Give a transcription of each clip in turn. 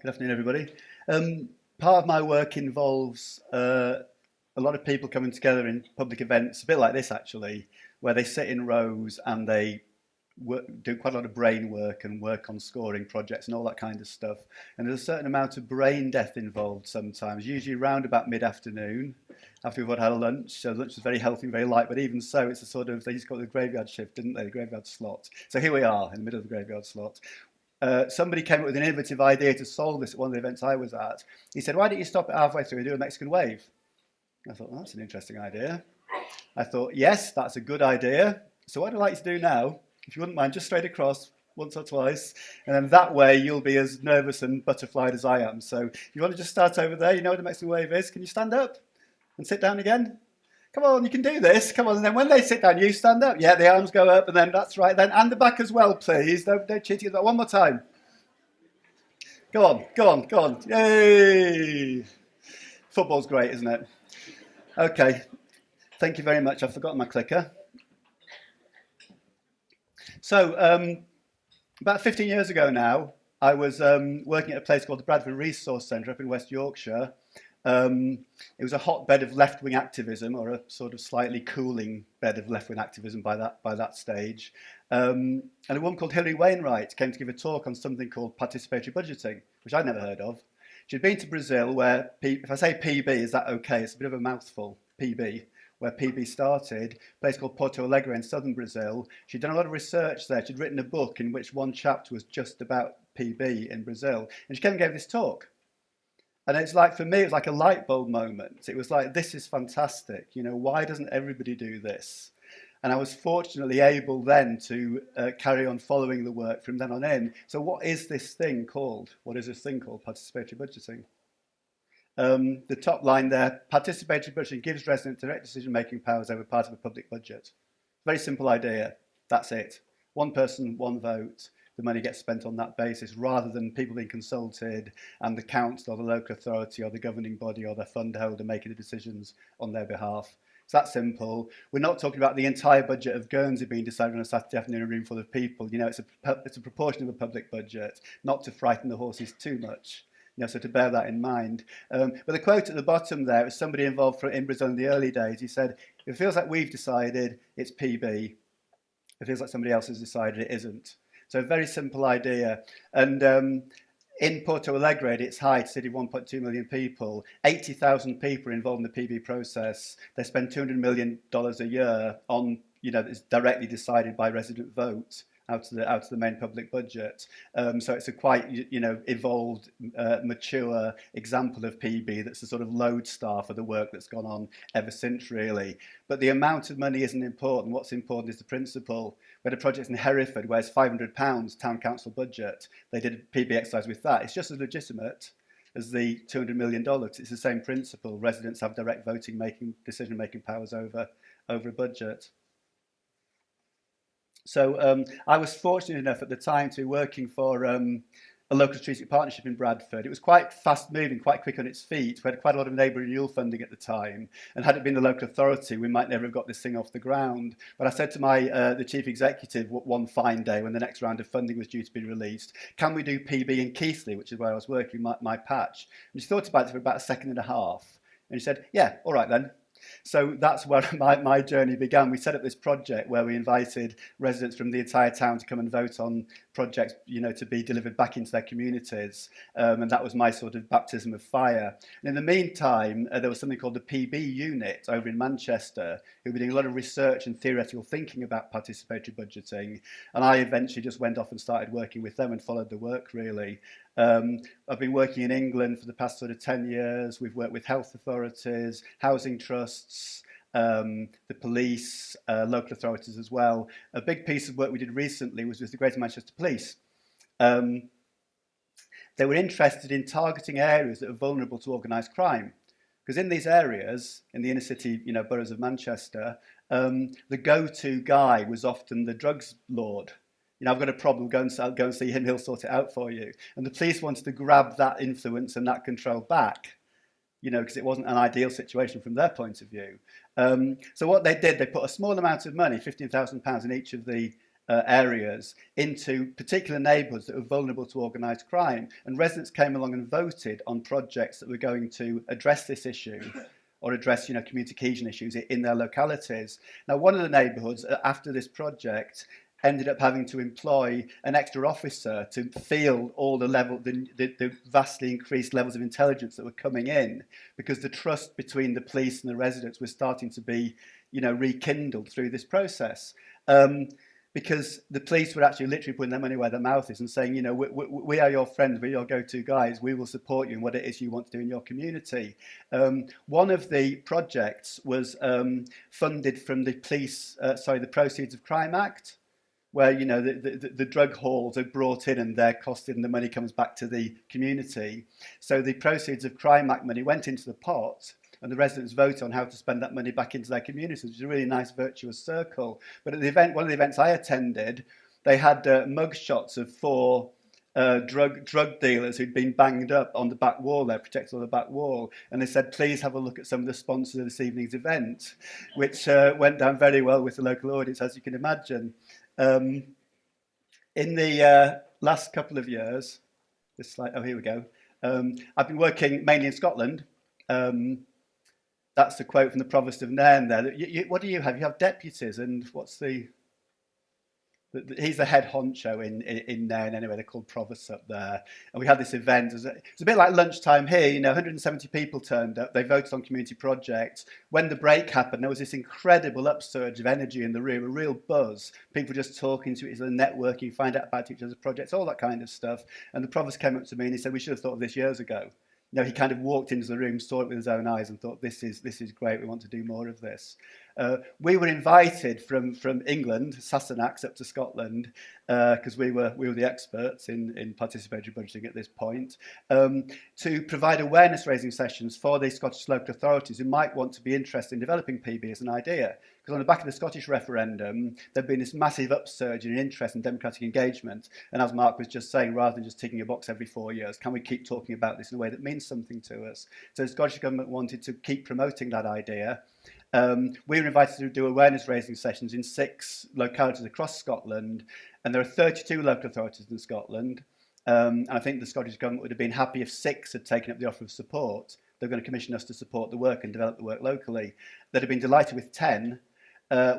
Good afternoon, everybody. Part of my work involves a lot of people coming together in public events, a bit like this actually, where they sit in rows and they do quite a lot of brain work and work on scoring projects and all that kind of stuff. And there's a certain amount of brain death involved sometimes, usually around about mid-afternoon, after we've had a lunch. So lunch is very healthy and very light, but even so, it's a sort of, they just got the graveyard shift, didn't they, the graveyard slot. So here we are in the middle of the graveyard slot. Somebody came up with an innovative idea to solve this at one of the events I was at. He said, why don't you stop it halfway through and do a Mexican wave? I thought, well, that's an interesting idea. I thought, yes, that's a good idea. So what I'd like to do now, if you wouldn't mind, just straight across once or twice, and then that way you'll be as nervous and butterflied as I am. So if you want to just start over there, you know what a Mexican wave is. Can you stand up and sit down again? Come on, you can do this. Come on, and then when they sit down, you stand up. Yeah, the arms go up, and then that's right. Then and the back as well, please. Don't cheat that. One more time. Go on, go on, go on. Yay! Football's great, isn't it? Okay. Thank you very much. I've forgotten my clicker. So, about 15 years ago now, I was working at a place called the Bradford Resource Centre up in West Yorkshire. It was a hotbed of left-wing activism, or a sort of slightly cooling bed of left-wing activism by that stage. And a woman called Hilary Wainwright came to give a talk on something called participatory budgeting, which I'd never heard of. She'd been to Brazil, where, if I say PB, is that okay? It's a bit of a mouthful, PB, where PB started, a place called Porto Alegre in southern Brazil. She'd done a lot of research there. She'd written a book in which one chapter was just about PB in Brazil. And she came and gave this talk. And it's like, for me, it was like a light bulb moment. It was like, this is fantastic. You know, why doesn't everybody do this? And I was fortunately able then to carry on following the work from then on in. So what is this thing called? What is this thing called participatory budgeting? The top line there, participatory budgeting gives residents direct decision-making powers over part of a public budget. Very simple idea. That's it. One person, one vote. The money gets spent on that basis rather than people being consulted and the council or the local authority or the governing body or the fund holder making the decisions on their behalf. It's that simple. We're not talking about the entire budget of Guernsey being decided on a Saturday afternoon in a room full of people. You know, it's a proportion of the public budget, not to frighten the horses too much. You know, so to bear that in mind. But the quote at the bottom there was somebody involved in Brazil in the early days. He said, it feels like we've decided it's PB. It feels like somebody else has decided it isn't. So a very simple idea. And in Porto Alegre, at its height, city of 1.2 million people, 80,000 people are involved in the PB process. They spend $200 million a year on, you know, it's directly decided by resident vote out of the main public budget. So it's a quite, you know, evolved, mature example of PB that's a sort of lodestar for the work that's gone on ever since, really. But the amount of money isn't important. What's important is the principle. We had a project in Hereford where it's £500 town council budget. They did a PB exercise with that. It's just as legitimate as the $200 million. It's the same principle. Residents have direct decision-making powers over a budget. So I was fortunate enough at the time to be working for a local strategic partnership in Bradford. It was quite fast-moving, quite quick on its feet. We had quite a lot of neighbour renewal funding at the time, and had it been the local authority, we might never have got this thing off the ground. But I said to the chief executive one fine day when the next round of funding was due to be released, can we do PB in Keighley, which is where I was working, my patch? And she thought about it for about a second and a half, and she said, yeah, all right then. So that's where my journey began. We set up this project where we invited residents from the entire town to come and vote on projects, you know, to be delivered back into their communities. And that was my sort of baptism of fire. And in the meantime, there was something called the PB unit over in Manchester, who were doing a lot of research and theoretical thinking about participatory budgeting. And I eventually just went off and started working with them and followed the work, really. I've been working in England for the past sort of 10 years. We've worked with health authorities, housing trusts, the police, local authorities as well. A big piece of work we did recently was with the Greater Manchester Police. They were interested in targeting areas that are vulnerable to organised crime. Because in these areas, in the inner city, you know, boroughs of Manchester, the go-to guy was often the drugs lord. You know, I've got a problem, go and see him, he'll sort it out for you. And the police wanted to grab that influence and that control back, you know, because it wasn't an ideal situation from their point of view. So what they did, they put a small amount of money, £15,000 in each of the areas into particular neighbourhoods that were vulnerable to organised crime. And residents came along and voted on projects that were going to address this issue or address, community cohesion issues in their localities. Now, one of the neighbourhoods after this project ended up having to employ an extra officer to field all the vastly increased levels of intelligence that were coming in, because the trust between the police and the residents was starting to be, rekindled through this process. Because the police were actually literally putting their money where their mouth is and saying, we are your friends, we're your go-to guys, we will support you in what it is you want to do in your community. One of the projects was funded from the the Proceeds of Crime Act, where the drug hauls are brought in and they're costed and the money comes back to the community. So the Proceeds of Crime Act money went into the pot, and the residents vote on how to spend that money back into their communities, which is a really nice virtuous circle. But at the event, one of the events I attended, they had mug shots of 4 drug dealers who'd been banged up on the back wall, they're protected on the back wall, and they said, please have a look at some of the sponsors of this evening's event, which went down very well with the local audience, as you can imagine. In the last couple of years, this slide, here we go, I've been working mainly in Scotland. That's the quote from the Provost of Nairn there. What do you have? You have deputies, and what's he's the head honcho in Nairn anyway. They're called provosts up there. And we had this event. It's a bit like lunchtime here. 170 people turned up. They voted on community projects. When the break happened, there was this incredible upsurge of energy in the room, a real buzz. People just talking to each other, networking, find out about each other's projects, all that kind of stuff. And the provost came up to me and he said, we should have thought of this years ago. He kind of walked into the room, saw it with his own eyes and thought, this is great, we want to do more of this. We were invited from England, Sassenachs, up to Scotland, because we were the experts in participatory budgeting at this point, to provide awareness raising sessions for the Scottish local authorities who might want to be interested in developing PB as an idea. Because on the back of the Scottish referendum, there'd been this massive upsurge in interest and democratic engagement. And as Mark was just saying, rather than just ticking a box every 4 years, can we keep talking about this in a way that means something to us? So the Scottish Government wanted to keep promoting that idea. We were invited to do awareness raising sessions in 6 localities across Scotland, and there are 32 local authorities in Scotland. And I think the Scottish Government would have been happy if 6 had taken up the offer of support. They're going to commission us to support the work and develop the work locally. They'd have been delighted with 10.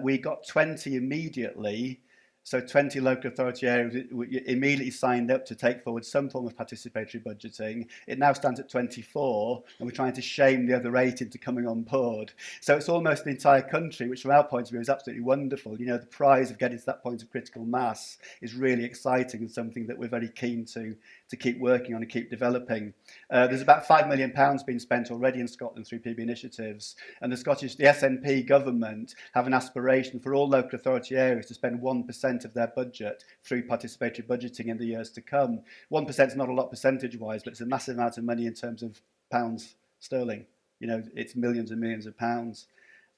We got 20 immediately. So 20 local authority areas immediately signed up to take forward some form of participatory budgeting. It now stands at 24, and we're trying to shame the other 8 into coming on board. So it's almost the entire country, which from our point of view is absolutely wonderful. The prize of getting to that point of critical mass is really exciting and something that we're very keen to keep working on and keep developing. There's about £5 million being spent already in Scotland through PB initiatives, and the SNP government have an aspiration for all local authority areas to spend 1% of their budget through participatory budgeting in the years to come. 1% is not a lot percentage-wise, but it's a massive amount of money in terms of pounds sterling. It's millions and millions of pounds.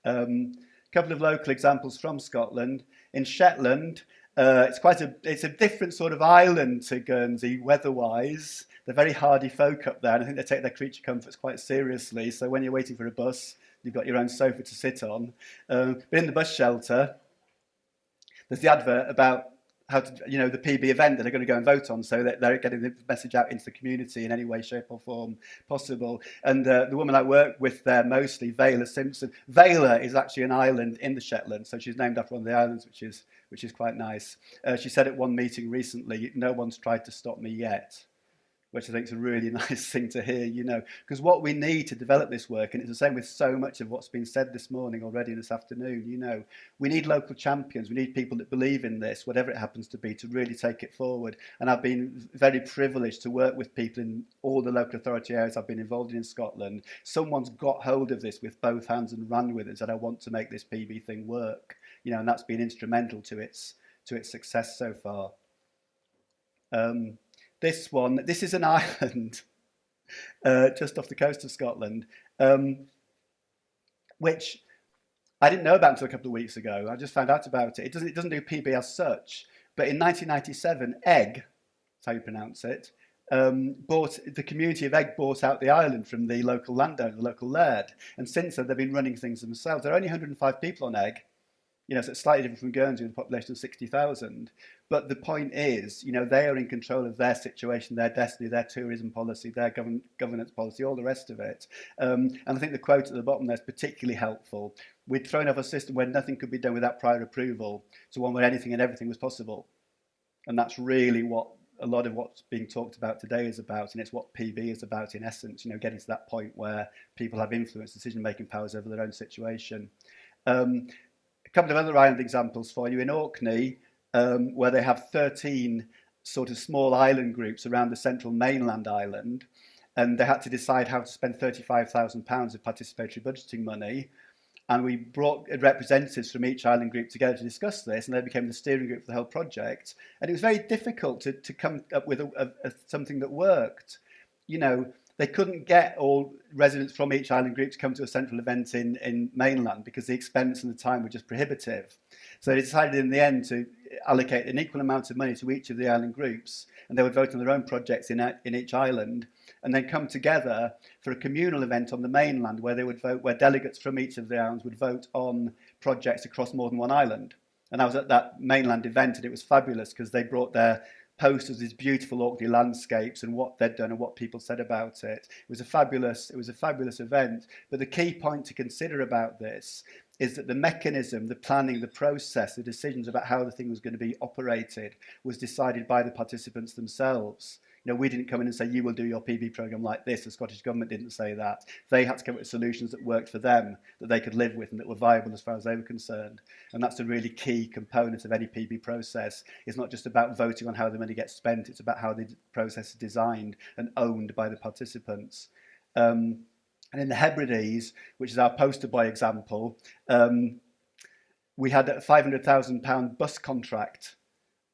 A couple of local examples from Scotland. In Shetland, it's a different sort of island to Guernsey weather-wise. They're very hardy folk up there, and I think they take their creature comforts quite seriously. So when you're waiting for a bus, you've got your own sofa to sit on. But in the bus shelter, there's the advert about how to, the PB event that they're going to go and vote on, so that they're getting the message out into the community in any way, shape or form possible. And the woman I work with there mostly, Vela Simpson. Vela is actually an island in the Shetland, so she's named after one of the islands, which is quite nice. She said at one meeting recently, no one's tried to stop me yet, which I think is a really nice thing to hear, because what we need to develop this work, and it's the same with so much of what's been said this morning already this afternoon, we need local champions, we need people that believe in this, whatever it happens to be, to really take it forward. And I've been very privileged to work with people in all the local authority areas I've been involved in Scotland. Someone's got hold of this with both hands and ran with it and said, I want to make this PB thing work, and that's been instrumental to its success so far. This is an island just off the coast of Scotland, which I didn't know about until a couple of weeks ago. I just found out about it. It doesn't do PB as such, but in 1997, Egg, that's how you pronounce it, the community of Egg bought out the island from the local landowner, the local laird, and since then they've been running things themselves. There are only 105 people on Egg. So it's slightly different from Guernsey with a population of 60,000. But the point is, they are in control of their situation, their destiny, their tourism policy, their governance policy, all the rest of it. And I think the quote at the bottom there is particularly helpful. We'd thrown off a system where nothing could be done without prior approval to one where anything and everything was possible. And that's really what a lot of what's being talked about today is about, and it's what PB is about in essence, getting to that point where people have influence, decision-making powers over their own situation. A couple of other island examples for you. In Orkney, where they have 13 sort of small island groups around the central mainland island, and they had to decide how to spend £35,000 of participatory budgeting money. And we brought representatives from each island group together to discuss this, and they became the steering group for the whole project. And it was very difficult to come up with something that worked. They couldn't get all residents from each island group to come to a central event in mainland because the expense and the time were just prohibitive. So they decided in the end to allocate an equal amount of money to each of the island groups, and they would vote on their own projects in each island, and then come together for a communal event on the mainland where they would vote, where delegates from each of the islands would vote on projects across more than one island. And I was at that mainland event, and it was fabulous because they brought their posters, these beautiful Orkney landscapes and what they'd done and what people said about it. It was a fabulous event. But the key point to consider about this is that the mechanism, the planning, the process, the decisions about how the thing was going to be operated was decided by the participants themselves. We didn't come in and say, you will do your PB programme like this. The Scottish Government didn't say that. They had to come up with solutions that worked for them, that they could live with and that were viable as far as they were concerned. And that's a really key component of any PB process. It's not just about voting on how the money gets spent. It's about how the process is designed and owned by the participants. And in the Hebrides, which is our poster boy example, we had a £500,000 bus contract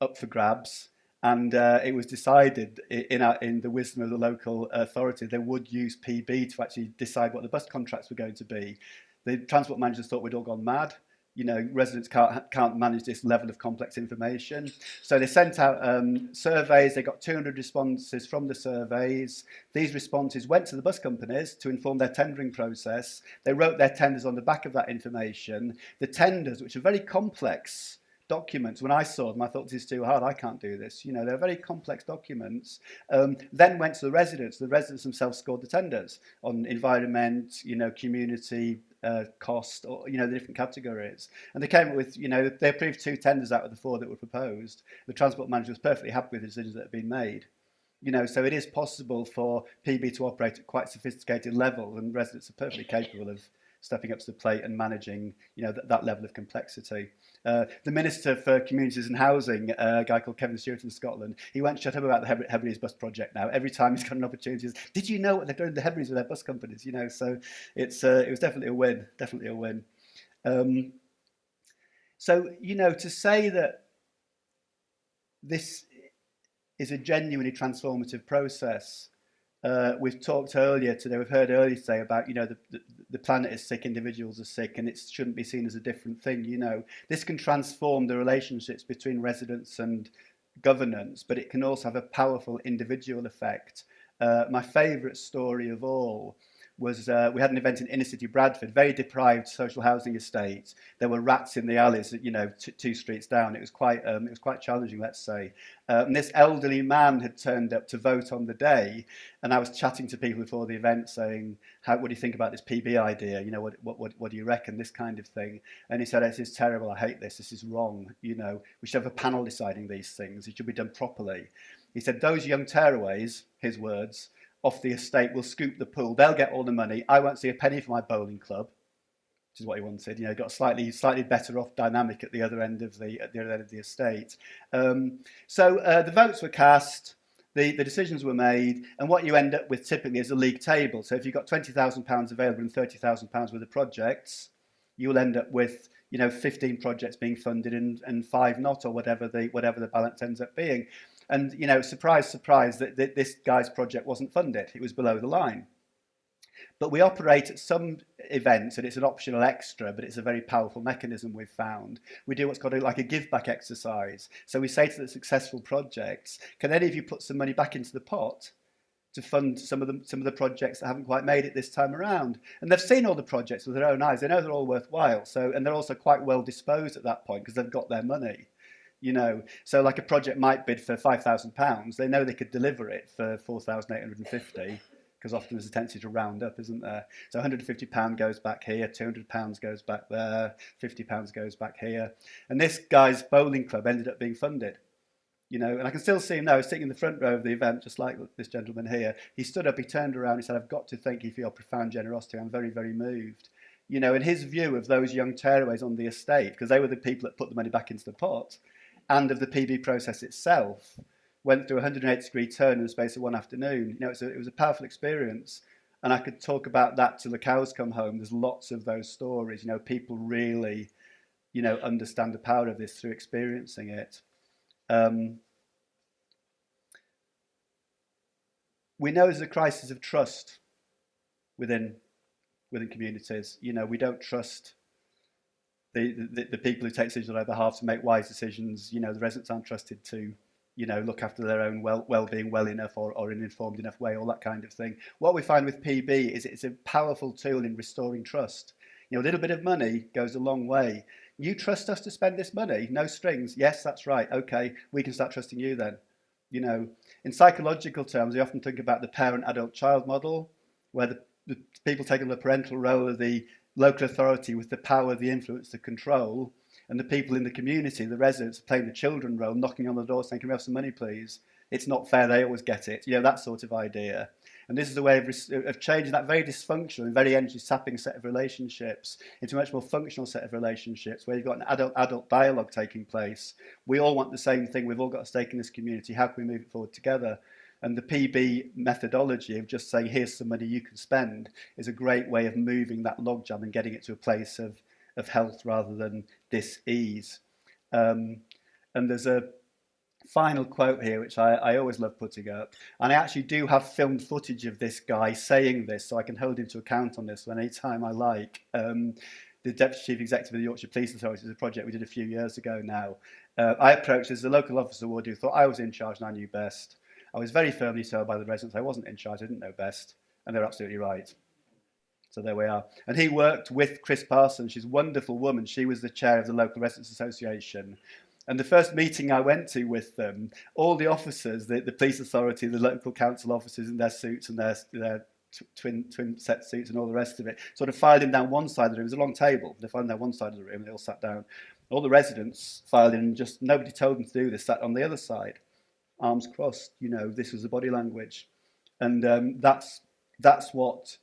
up for grabs. And it was decided in the wisdom of the local authority they would use PB to actually decide what the bus contracts were going to be. The transport managers thought we'd all gone mad. Residents can't manage this level of complex information. So they sent out surveys. They got 200 responses from the surveys. These responses went to the bus companies to inform their tendering process. They wrote their tenders on the back of that information. The tenders, which are very complex documents, when I saw them, I thought, this is too hard, I can't do this. They're very complex documents. Then went to the residents. The residents themselves scored the tenders on environment, community, cost, or, the different categories. And they came up with, they approved 2 tenders out of the 4 that were proposed. The transport manager was perfectly happy with the decisions that had been made. So it is possible for PB to operate at quite sophisticated level, and residents are perfectly capable of stepping up to the plate and managing, that level of complexity. The Minister for Communities and Housing, a guy called Kevin Stewart in Scotland, he won't shut up about the Hebrides bus project now. Every time he's got an opportunity, did you know what they've done in the Hebrides with their bus companies? So it was definitely a win, So, to say that this is a genuinely transformative process. We've talked earlier today, we've heard earlier today about, the planet is sick, individuals are sick, and it shouldn't be seen as a different thing. This can transform the relationships between residents and governance, but it can also have a powerful individual effect. My favourite story of all was we had an event in inner city Bradford, very deprived social housing estate. There were rats in the alleys, 2 streets down. It was quite challenging, let's say. And this elderly man had turned up to vote on the day, and I was chatting to people before the event, saying, "What do you think about this PB idea? What do you reckon? This kind of thing." And he said, "This is terrible. I hate this. This is wrong. We should have a panel deciding these things. It should be done properly." He said, "Those young tearaways," his words, "off the estate will scoop the pool. They'll get all the money. I won't see a penny for my bowling club," which is what he wanted. Got a slightly better off dynamic at the other end of the estate. So the votes were cast, the decisions were made, and what you end up with typically is a league table. So if you've got £20,000 available and £30,000 worth of projects, you'll end up with 15 projects being funded and 5 not, or whatever the balance ends up being. And, surprise, surprise, that this guy's project wasn't funded. It was below the line. But we operate at some events, and it's an optional extra, but it's a very powerful mechanism we've found. We do what's called like a give-back exercise. So we say to the successful projects, can any of you put some money back into the pot to fund some of the projects that haven't quite made it this time around. And they've seen all the projects with their own eyes. They know they're all worthwhile. So, and they're also quite well disposed at that point because they've got their money. You know, so like a project might bid for £5,000. They know they could deliver it for 4,850 because often there's a tendency to round up, isn't there? So £150 goes back here, £200 goes back there, £50 goes back here. And this guy's bowling club ended up being funded. You know, and I can still see him now sitting in the front row of the event, just like this gentleman here. He stood up, he turned around, he said, "I've got to thank you for your profound generosity. I'm very, very moved." You know, and his view of those young tearaways on the estate, because they were the people that put the money back into the pot, and of the PB process itself, went through a 180-degree turn in the space of one afternoon. You know, it was a powerful experience. And I could talk about that till the cows come home. There's lots of those stories. You know, people really, you know, understand the power of this through experiencing it. We know there's a crisis of trust within communities. You know, we don't trust the people who take decisions on our behalf to make wise decisions. You know, the residents aren't trusted to, you know, look after their own well-being well enough or in an informed enough way, all that kind of thing. What we find with PB is it's a powerful tool in restoring trust. You know, a little bit of money goes a long way. You trust us to spend this money, no strings. Yes, that's right. Okay, we can start trusting you then. You know, in psychological terms, we often think about the parent-adult-child model, where the people taking the parental role of the local authority with the power, the influence, the control, and the people in the community, the residents, playing the children role, knocking on the door saying, "Can we have some money, please? It's not fair, they always get it." You know, that sort of idea. And this is a way of changing that very dysfunctional and very energy-sapping set of relationships into a much more functional set of relationships where you've got an adult dialogue taking place. We all want the same thing. We've all got a stake in this community. How can we move it forward together? And the PB methodology of just saying, "Here's some money you can spend," is a great way of moving that logjam and getting it to a place of health rather than dis-ease. And there's a final quote here, which I always love putting up. And I actually do have filmed footage of this guy saying this, so I can hold him to account on this any time I like. The Deputy Chief Executive of the Yorkshire Police Authority is a project we did a few years ago now. I approached as a local officer would who thought I was in charge and I knew best. I was very firmly told by the residents I wasn't in charge, I didn't know best, and they're absolutely right. So there we are. And he worked with Chris Parsons. She's a wonderful woman. She was the chair of the local residents association. And the first meeting I went to with them, all the officers, the police authority, the local council officers in their suits and their twin set suits and all the rest of it, sort of filed in down one side of the room. It was a long table. They filed in down one side of the room and they all sat down. All the residents filed in and just nobody told them to do this, sat on the other side, arms crossed. You know, this was the body language. And that's what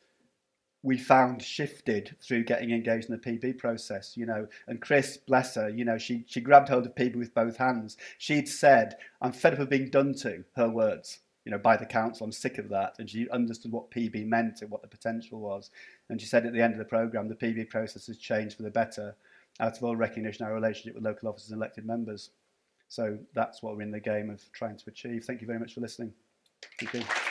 we found shifted through getting engaged in the PB process, you know. And Chris, bless her, you know, she grabbed hold of PB with both hands. She'd said, "I'm fed up of being done to," her words, you know, by the council. "I'm sick of that." And she understood what PB meant and what the potential was. And she said at the end of the programme, the PB process has changed for the better out of all recognition our relationship with local officers and elected members. So that's what we're in the game of trying to achieve. Thank you very much for listening. Thank you.